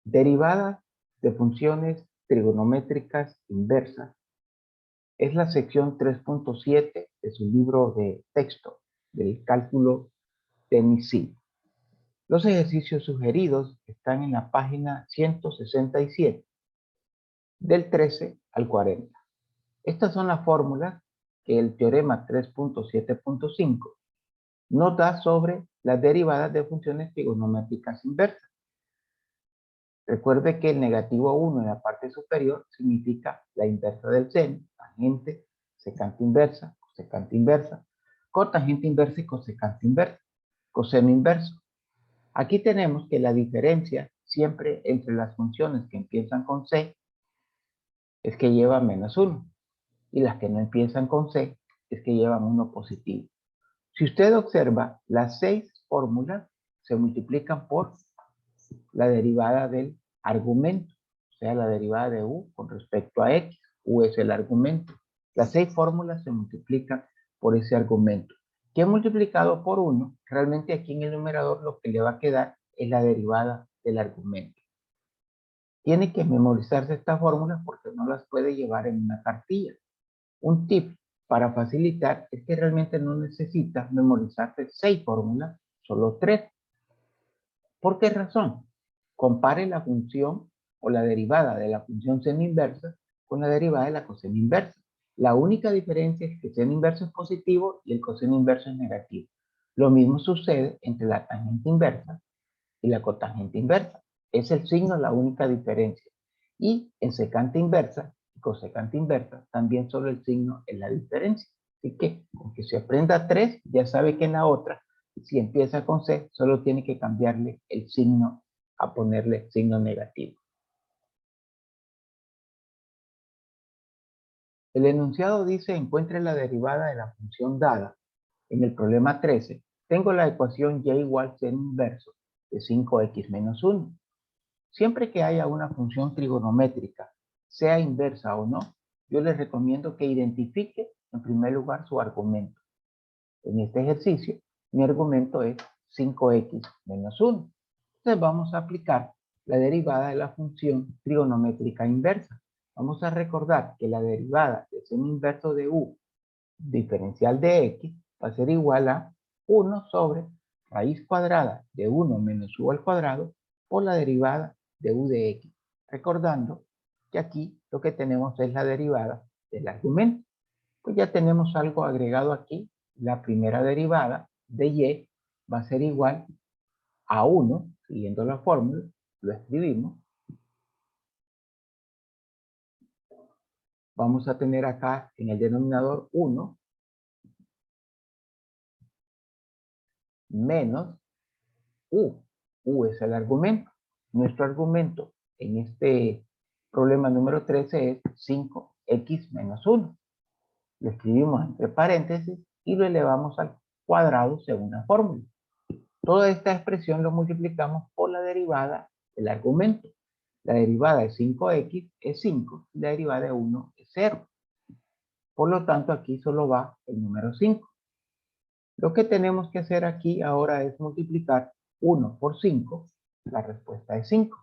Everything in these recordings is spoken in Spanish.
Derivadas de funciones trigonométricas inversas es la sección 3.7 de su libro de texto del cálculo TENISI. Los ejercicios sugeridos están en la página 167, del 13 al 40. Estas son las fórmulas que el teorema 3.7.5 nos da sobre las derivadas de funciones trigonométricas inversas. Recuerde que el negativo 1 en la parte superior significa la inversa del seno, tangente, secante inversa, cosecante inversa, cotangente inversa y cosecante inversa, coseno inverso. Aquí tenemos que la diferencia siempre entre las funciones que empiezan con C es que llevan menos 1 y las que no empiezan con C es que llevan 1 positivo. Si usted observa, las 6 fórmulas se multiplican por la derivada del argumento, o sea, la derivada de U con respecto a X. U es el argumento. Las 6 fórmulas se multiplican por ese argumento, que multiplicado por 1, realmente aquí en el numerador lo que le va a quedar es la derivada del argumento. Tiene que memorizarse estas fórmulas porque no las puede llevar en una cartilla. Un tip para facilitar es que realmente no necesitas memorizarte 6 fórmulas, solo 3. ¿Por qué razón? Compare la función o la derivada de la función seno inversa con la derivada de la coseno inversa. La única diferencia es que el seno inverso es positivo y el coseno inverso es negativo. Lo mismo sucede entre la tangente inversa y la cotangente inversa. Es el signo la única diferencia. Y en secante inversa y cosecante inversa también solo el signo es la diferencia. Así que, aunque se aprenda 3, ya sabe que en la otra, si empieza con C, solo tiene que cambiarle el signo a ponerle signo negativo. El enunciado dice: encuentre la derivada de la función dada. En el problema 13, tengo la ecuación y igual seno inverso de 5x menos 1. Siempre que haya una función trigonométrica, sea inversa o no, yo les recomiendo que identifique en primer lugar su argumento. En este ejercicio, mi argumento es 5x menos 1. Entonces vamos a aplicar la derivada de la función trigonométrica inversa. Vamos a recordar que la derivada de seno inverso de u diferencial de x va a ser igual a 1 sobre raíz cuadrada de 1 menos u al cuadrado por la derivada de u de x. Recordando que aquí lo que tenemos es la derivada del argumento. Pues ya tenemos algo agregado aquí. La primera derivada de y va a ser igual a 1, siguiendo la fórmula, lo escribimos. Vamos a tener acá en el denominador 1 menos u. U es el argumento. Nuestro argumento en este problema número 13 es 5x menos 1. Lo escribimos entre paréntesis y lo elevamos al cuadrado según la fórmula. Toda esta expresión lo multiplicamos por la derivada del argumento. La derivada de 5x es 5 y la derivada de 1 es 0. Por lo tanto, aquí solo va el número 5. Lo que tenemos que hacer aquí ahora es multiplicar 1 por 5. La respuesta es 5.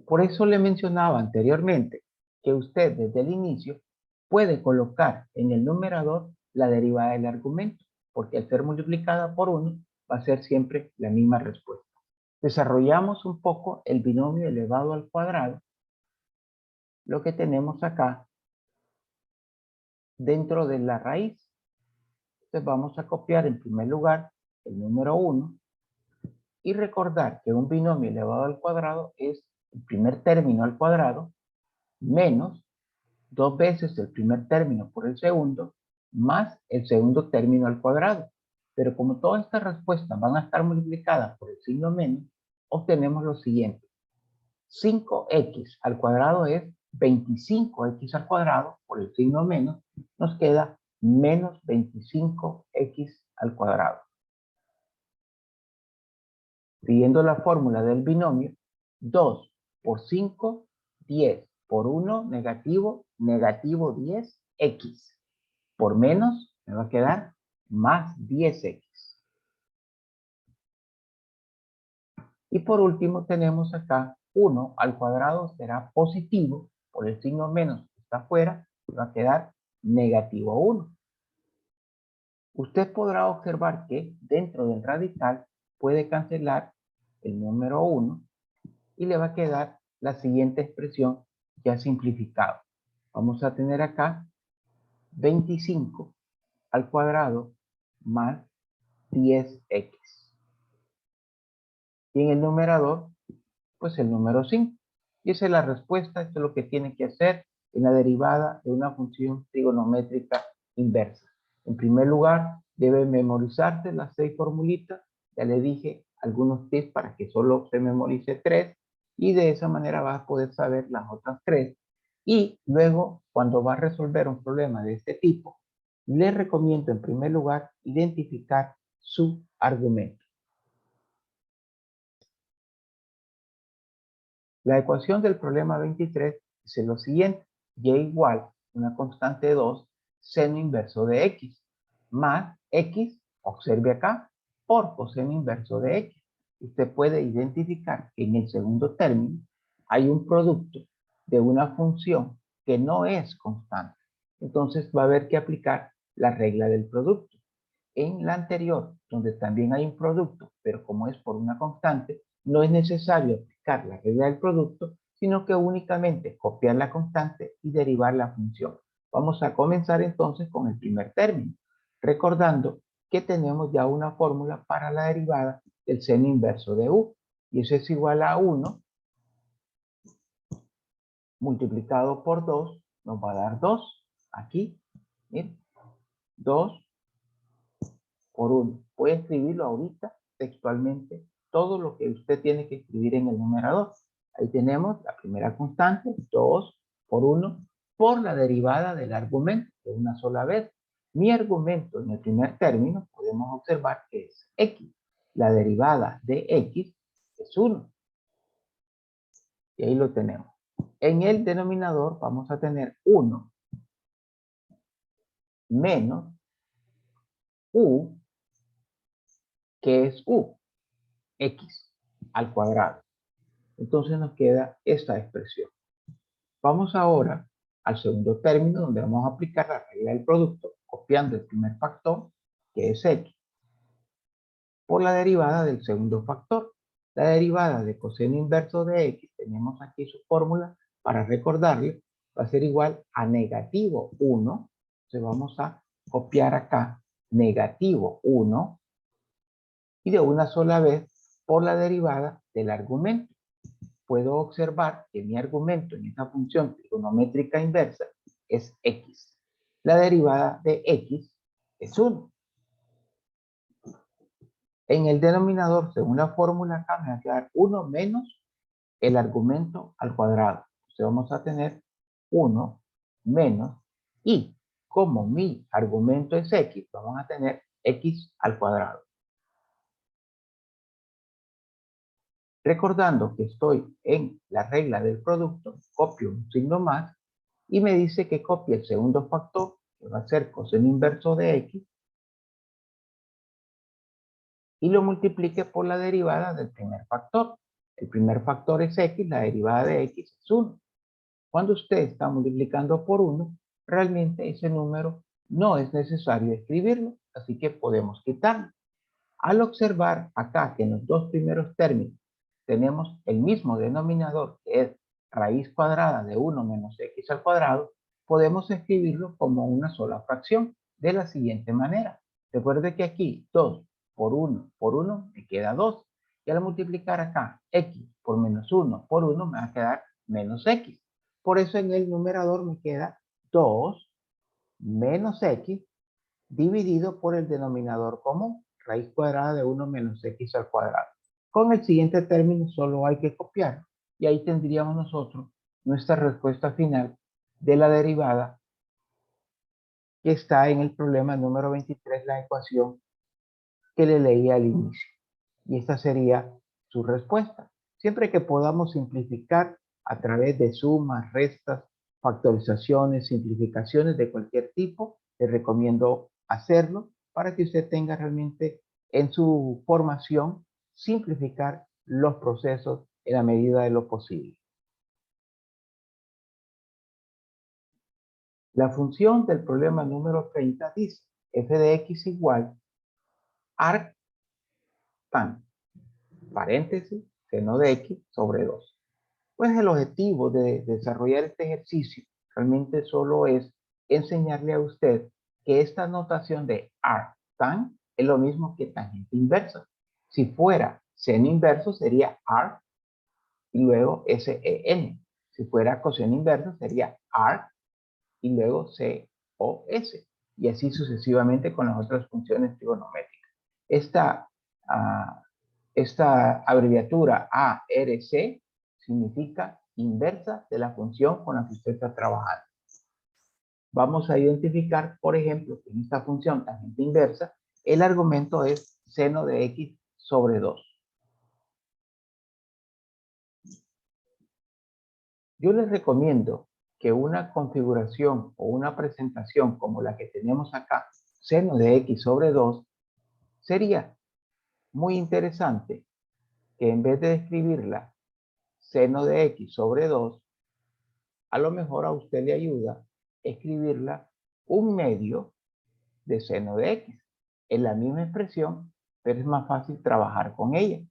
Por eso le mencionaba anteriormente que usted desde el inicio puede colocar en el numerador la derivada del argumento, porque al ser multiplicada por 1 va a ser siempre la misma respuesta. Desarrollamos un poco el binomio elevado al cuadrado, lo que tenemos acá dentro de la raíz. Entonces vamos a copiar en primer lugar el número 1 y recordar que un binomio elevado al cuadrado es el primer término al cuadrado menos 2 veces el primer término por el segundo más el segundo término al cuadrado. Pero como todas estas respuestas van a estar multiplicadas por el signo menos, obtenemos lo siguiente. 5x al cuadrado es 25x al cuadrado por el signo menos, nos queda menos 25x al cuadrado. Siguiendo la fórmula del binomio, 2 por 5, 10 por 1, negativo, negativo 10x. Por menos, me va a quedar más 10x. Y por último tenemos acá 1 al cuadrado será positivo, por el signo menos que está afuera, y va a quedar negativo 1. Usted podrá observar que dentro del radical puede cancelar el número 1 y le va a quedar la siguiente expresión ya simplificado. Vamos a tener acá 25 al cuadrado más 10x. Y en el numerador, pues el número 5. Y esa es la respuesta, esto es lo que tiene que hacer en la derivada de una función trigonométrica inversa. En primer lugar, debe memorizarse las 6 formulitas. Ya le dije algunos tips para que solo se memorice 3 y de esa manera va a poder saber las otras 3. Y luego, cuando va a resolver un problema de este tipo, le recomiendo en primer lugar identificar su argumento. La ecuación del problema 23 dice lo siguiente: y igual una constante de 2 seno inverso de x más x, observe acá, por coseno inverso de x. Usted puede identificar que en el segundo término hay un producto de una función que no es constante. Entonces va a haber que aplicar la regla del producto. En la anterior, donde también hay un producto, pero como es por una constante, no es necesario aplicar la regla del producto, sino que únicamente copiar la constante y derivar la función. Vamos a comenzar entonces con el primer término, recordando que tenemos ya una fórmula para la derivada del seno inverso de u, y eso es igual a 1 multiplicado por 2, nos va a dar 2, aquí, miren, 2 por 1. Voy a escribirlo ahorita textualmente, todo lo que usted tiene que escribir en el numerador. Ahí tenemos la primera constante, 2 por 1, por la derivada del argumento de una sola vez. Mi argumento en el primer término podemos observar que es x. La derivada de x es 1. Y ahí lo tenemos. En el denominador vamos a tener 1 menos u, que es u, x al cuadrado. Entonces nos queda esta expresión. Vamos ahora al segundo término, donde vamos a aplicar la regla del producto, copiando el primer factor, que es x, por la derivada del segundo factor. La derivada de coseno inverso de x, tenemos aquí su fórmula para recordarle, va a ser igual a negativo 1. Entonces vamos a copiar acá negativo 1 y de una sola vez por la derivada del argumento. Puedo observar que mi argumento en esta función trigonométrica inversa es x. La derivada de x es 1. En el denominador, según la fórmula acá, me va a quedar 1 menos el argumento al cuadrado. Entonces vamos a tener 1 menos, y como mi argumento es x, vamos a tener x al cuadrado. Recordando que estoy en la regla del producto, copio un signo más y me dice que copie el segundo factor, que va a ser coseno inverso de x, y lo multiplique por la derivada del primer factor. El primer factor es x, la derivada de x es 1. Cuando usted está multiplicando por 1, realmente ese número no es necesario escribirlo, así que podemos quitarlo. Al observar acá que en los dos primeros términos tenemos el mismo denominador, que es raíz cuadrada de 1 menos x al cuadrado, podemos escribirlo como una sola fracción de la siguiente manera. Recuerde que aquí 2 por 1 me queda 2. Y al multiplicar acá x por menos 1 por 1 me va a quedar menos x. Por eso en el numerador me queda 2 menos x dividido por el denominador común, raíz cuadrada de 1 menos x al cuadrado. Con el siguiente término solo hay que copiar y ahí tendríamos nosotros nuestra respuesta final de la derivada que está en el problema número 23, la ecuación que le leí al inicio. Y esta sería su respuesta. Siempre que podamos simplificar a través de sumas, restas, factorizaciones, simplificaciones de cualquier tipo, les recomiendo hacerlo para que usted tenga realmente en su formación simplificar los procesos en la medida de lo posible. La función del problema número 30 dice f de x igual arctan, paréntesis, seno de x sobre 2. Pues el objetivo de desarrollar este ejercicio realmente solo es enseñarle a usted que esta notación de arctan es lo mismo que tangente inversa. Si fuera seno inverso sería arc y luego SEN. Si fuera coseno inverso sería arc y luego COS. Y así sucesivamente con las otras funciones trigonométricas. Esta abreviatura ARC significa inversa de la función con la que usted está trabajando. Vamos a identificar, por ejemplo, que en esta función tangente inversa, el argumento es seno de x sobre 2. Yo les recomiendo que una configuración o una presentación como la que tenemos acá, seno de x sobre 2, sería muy interesante que en vez de escribirla seno de x sobre 2, a lo mejor a usted le ayuda escribirla un medio de seno de x. Es la misma expresión, pero es más fácil trabajar con ella.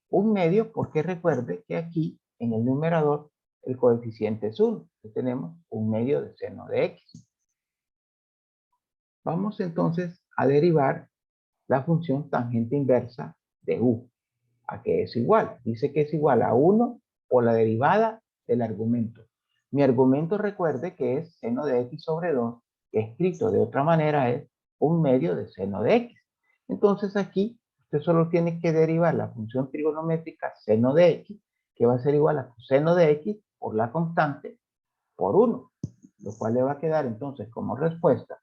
Un medio porque recuerde que aquí en el numerador el coeficiente es 1. Entonces tenemos un medio de seno de x. Vamos entonces a derivar la función tangente inversa de u. ¿A qué es igual? Dice que es igual a 1 por la derivada del argumento. Mi argumento, recuerde que es seno de x sobre 2, que escrito de otra manera es un medio de seno de x. Entonces aquí usted solo tiene que derivar la función trigonométrica seno de x, que va a ser igual a coseno de x por la constante por 1, lo cual le va a quedar entonces como respuesta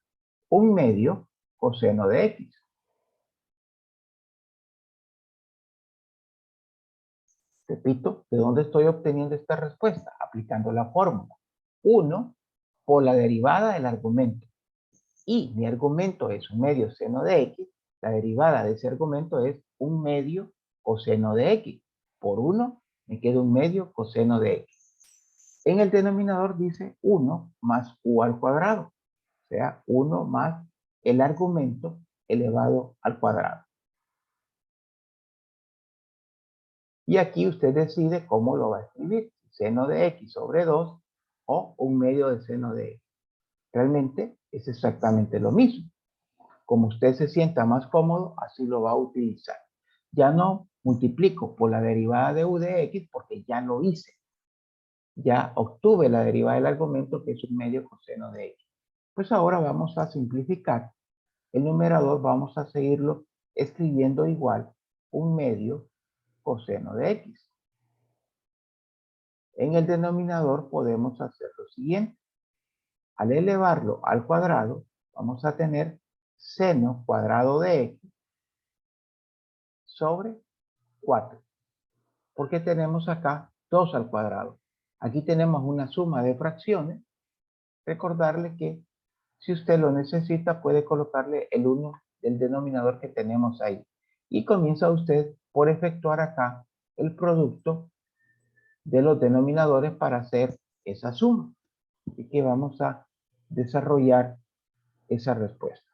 un medio coseno de x. Repito, ¿de dónde estoy obteniendo esta respuesta? Aplicando la fórmula. 1 por la derivada del argumento. Y mi argumento es un medio seno de x. La derivada de ese argumento es un medio coseno de x. Por 1 me queda un medio coseno de x. En el denominador dice 1 más u al cuadrado. O sea, 1 más el argumento elevado al cuadrado. Y aquí usted decide cómo lo va a escribir. Seno de x sobre 2 o un medio de seno de x. Realmente es exactamente lo mismo. Como usted se sienta más cómodo, así lo va a utilizar. Ya no multiplico por la derivada de u de x porque ya lo hice. Ya obtuve la derivada del argumento que es un medio coseno de x. Pues ahora vamos a simplificar. El numerador vamos a seguirlo escribiendo igual un medio coseno de x. En el denominador podemos hacer lo siguiente. Al elevarlo al cuadrado, vamos a tener seno cuadrado de x sobre 4. Porque tenemos acá 2 al cuadrado. Aquí tenemos una suma de fracciones. Recordarle que si usted lo necesita, puede colocarle el 1 del denominador que tenemos ahí. Y comienza usted por efectuar acá el producto de los denominadores para hacer esa suma. Así que vamos a desarrollar esa respuesta.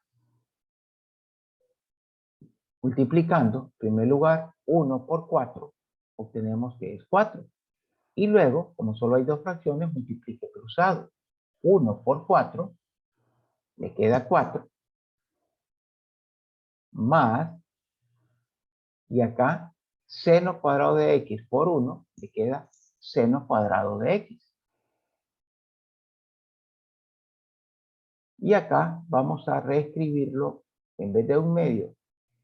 Multiplicando, en primer lugar, 1 por 4, obtenemos que es 4. Y luego, como solo hay dos fracciones, multiplique cruzado. 1 por 4, me queda 4, más, y acá, seno cuadrado de x por 1, me queda seno cuadrado de x. Y acá vamos a reescribirlo, en vez de un medio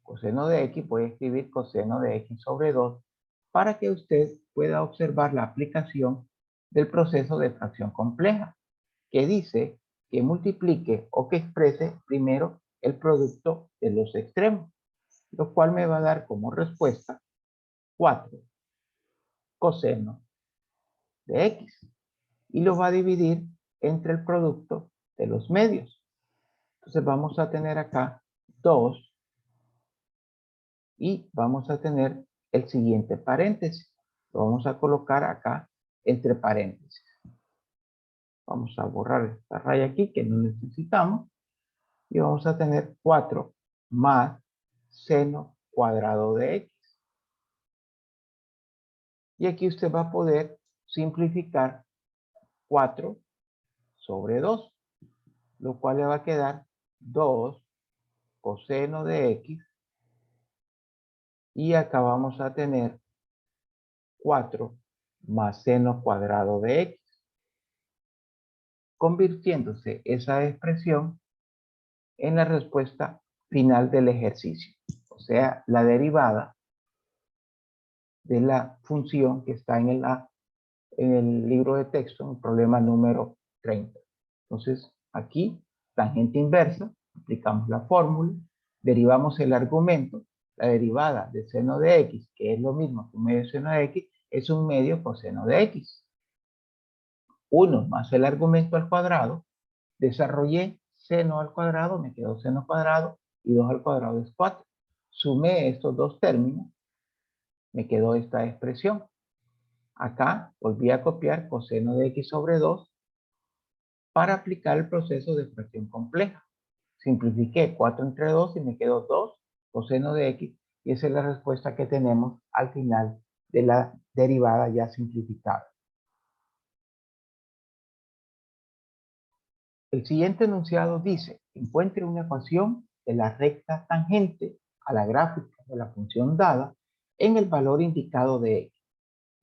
coseno de x, voy a escribir coseno de x sobre 2 para que usted pueda observar la aplicación del proceso de fracción compleja, que dice que multiplique o que exprese primero el producto de los extremos, lo cual me va a dar como respuesta 4 coseno de x y lo va a dividir entre el producto de los medios. Entonces vamos a tener acá 2 y vamos a tener el siguiente paréntesis. Lo vamos a colocar acá entre paréntesis. Vamos a borrar esta raya aquí que no necesitamos. Y vamos a tener 4 más seno cuadrado de x. Y aquí usted va a poder simplificar 4 sobre 2, lo cual le va a quedar 2 coseno de x. Y acá vamos a tener 4 más seno cuadrado de x, convirtiéndose esa expresión en la respuesta final del ejercicio. O sea, la derivada de la función que está en el libro de texto, en el problema número 30. Entonces, aquí, tangente inversa, aplicamos la fórmula, derivamos el argumento, la derivada de seno de x, que es lo mismo que un medio seno de x, es un medio coseno de x. 1 más el argumento al cuadrado, desarrollé seno al cuadrado, me quedó seno cuadrado, y 2 al cuadrado es 4. Sumé estos dos términos, me quedó esta expresión. Acá volví a copiar coseno de x sobre 2 para aplicar el proceso de fracción compleja. Simplifiqué 4 entre 2 y me quedó 2 coseno de x, y esa es la respuesta que tenemos al final de la derivada ya simplificada. El siguiente enunciado dice: encuentre una ecuación de la recta tangente a la gráfica de la función dada en el valor indicado de x.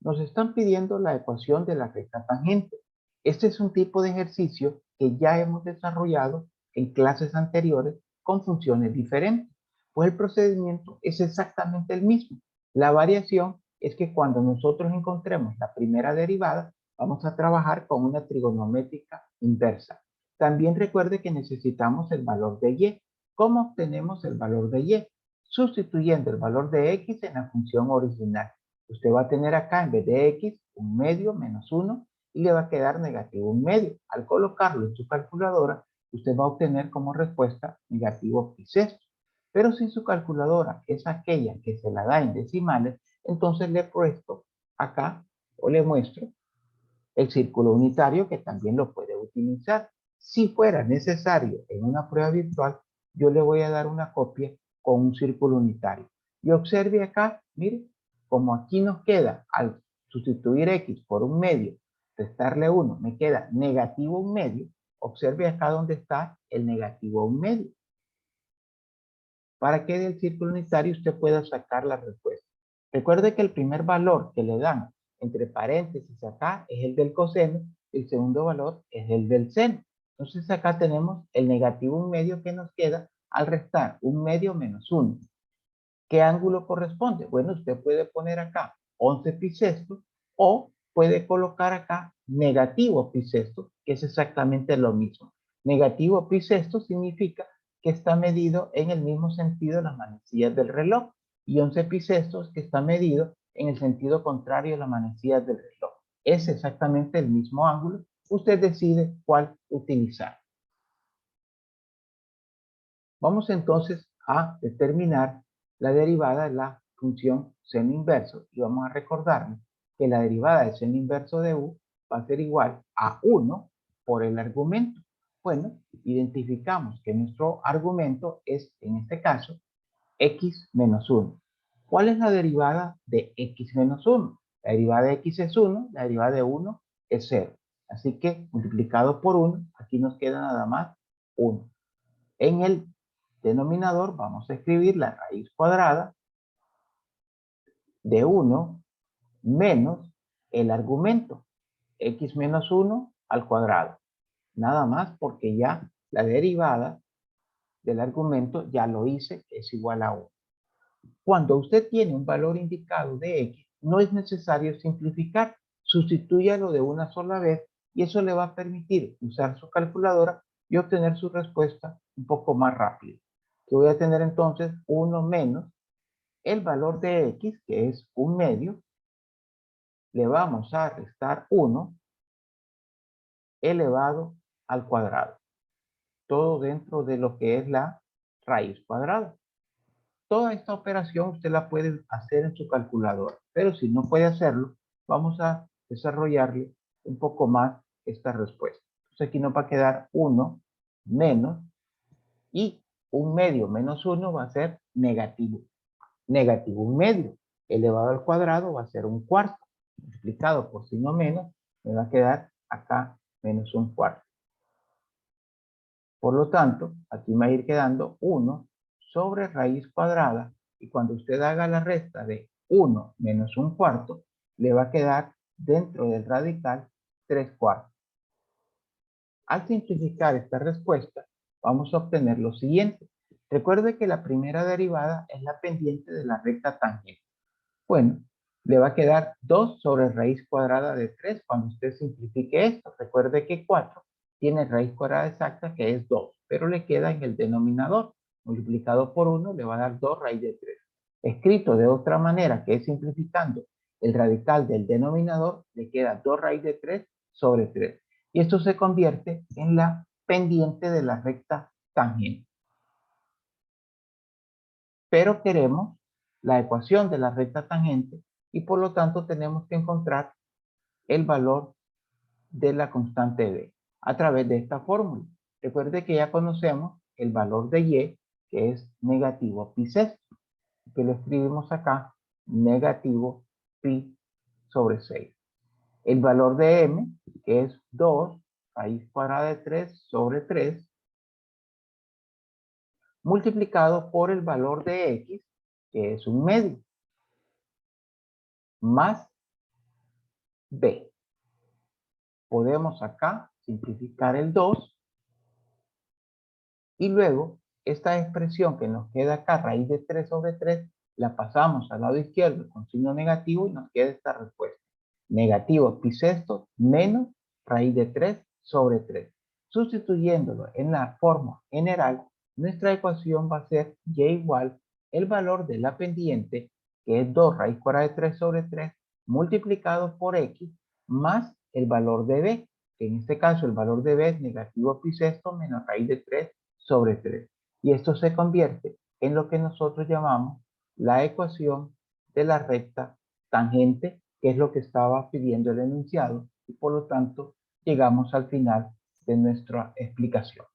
Nos están pidiendo la ecuación de la recta tangente. Este es un tipo de ejercicio que ya hemos desarrollado en clases anteriores con funciones diferentes, pues el procedimiento es exactamente el mismo. La variación es que cuando nosotros encontremos la primera derivada, vamos a trabajar con una trigonométrica inversa. También recuerde que necesitamos el valor de y. ¿Cómo obtenemos el valor de y? Sustituyendo el valor de x en la función original. Usted va a tener acá, en vez de x, un medio menos 1, y le va a quedar negativo un medio. Al colocarlo en su calculadora, usted va a obtener como respuesta negativo pi sexto. Pero si su calculadora es aquella que se la da en decimales, entonces le he puesto acá, o le muestro, el círculo unitario, que también lo puede utilizar. Si fuera necesario en una prueba virtual, yo le voy a dar una copia con un círculo unitario. Y observe acá, mire, como aquí nos queda, al sustituir x por un medio, restarle 1, me queda negativo un medio. Observe acá donde está el negativo un medio. Para que del círculo unitario usted pueda sacar la respuesta. Recuerde que el primer valor que le dan entre paréntesis acá es el del coseno, y el segundo valor es el del seno. Entonces acá tenemos el negativo un medio que nos queda al restar un medio menos 1. ¿Qué ángulo corresponde? Bueno, usted puede poner acá 11 pi sexto, o puede colocar acá negativo pi sexto, que es exactamente lo mismo. Negativo pi sexto significa que está medido en el mismo sentido de las manecillas del reloj, y 11 pi sextos que está medido en el sentido contrario de las manecillas del reloj. Es exactamente el mismo ángulo. Usted decide cuál utilizar. Vamos entonces a determinar la derivada de la función seno inverso, y vamos a recordarnos que la derivada de seno inverso de u va a ser igual a 1 por el argumento. Bueno, identificamos que nuestro argumento es, en este caso, x menos 1. ¿Cuál es la derivada de x menos 1? La derivada de x es 1, la derivada de 1 es 0. Así que multiplicado por 1, aquí nos queda nada más 1. En el denominador vamos a escribir la raíz cuadrada de 1 menos el argumento, x menos 1 al cuadrado. Nada más, porque ya la derivada del argumento ya lo hice, que es igual a 1. Cuando usted tiene un valor indicado de x, no es necesario simplificar. Sustitúyalo de una sola vez, y eso le va a permitir usar su calculadora y obtener su respuesta un poco más rápido. Que voy a tener entonces 1 menos el valor de x, que es un medio, le vamos a restar 1 elevado al cuadrado. Todo dentro de lo que es la raíz cuadrada. Toda esta operación usted la puede hacer en su calculadora, pero si no puede hacerlo, vamos a desarrollarle un poco más esta respuesta. Entonces aquí nos va a quedar 1 menos, y 1 medio menos 1 va a ser negativo. Negativo 1 medio elevado al cuadrado va a ser 1/4. Multiplicado por signo menos, me va a quedar acá menos 1/4. Por lo tanto, aquí me va a ir quedando 1 sobre raíz cuadrada, y cuando usted haga la resta de 1 menos 1/4, le va a quedar dentro del radical 3/4. Al simplificar esta respuesta, vamos a obtener lo siguiente. Recuerde que la primera derivada es la pendiente de la recta tangente. Bueno, le va a quedar 2 sobre raíz cuadrada de 3 cuando usted simplifique esto. Recuerde que 4 tiene raíz cuadrada exacta, que es 2, pero le queda en el denominador. Multiplicado por 1 le va a dar 2 raíz de 3. Escrito de otra manera, que es simplificando el radical del denominador, le queda 2 raíz de 3 sobre 3. Y esto se convierte en la pendiente de la recta tangente. Pero queremos la ecuación de la recta tangente y por lo tanto tenemos que encontrar el valor de la constante b a través de esta fórmula. Recuerde que ya conocemos el valor de y, que es negativo pi sexto, que lo escribimos acá, negativo pi sobre 6. El valor de m, que es 2 raíz cuadrada de 3 sobre 3, multiplicado por el valor de x, que es 1 medio, más b. Podemos acá simplificar el 2 y luego esta expresión que nos queda acá, raíz de 3 sobre 3, la pasamos al lado izquierdo con signo negativo y nos queda esta respuesta. Negativo pi sexto menos raíz de 3 sobre 3. Sustituyéndolo en la forma general, nuestra ecuación va a ser y igual el valor de la pendiente, que es 2 raíz cuadrada de 3 sobre 3, multiplicado por x, más el valor de b, que en este caso el valor de b es negativo pi sexto menos raíz de 3 sobre 3. Y esto se convierte en lo que nosotros llamamos la ecuación de la recta tangente, que es lo que estaba pidiendo el enunciado, y por lo tanto llegamos al final de nuestra explicación.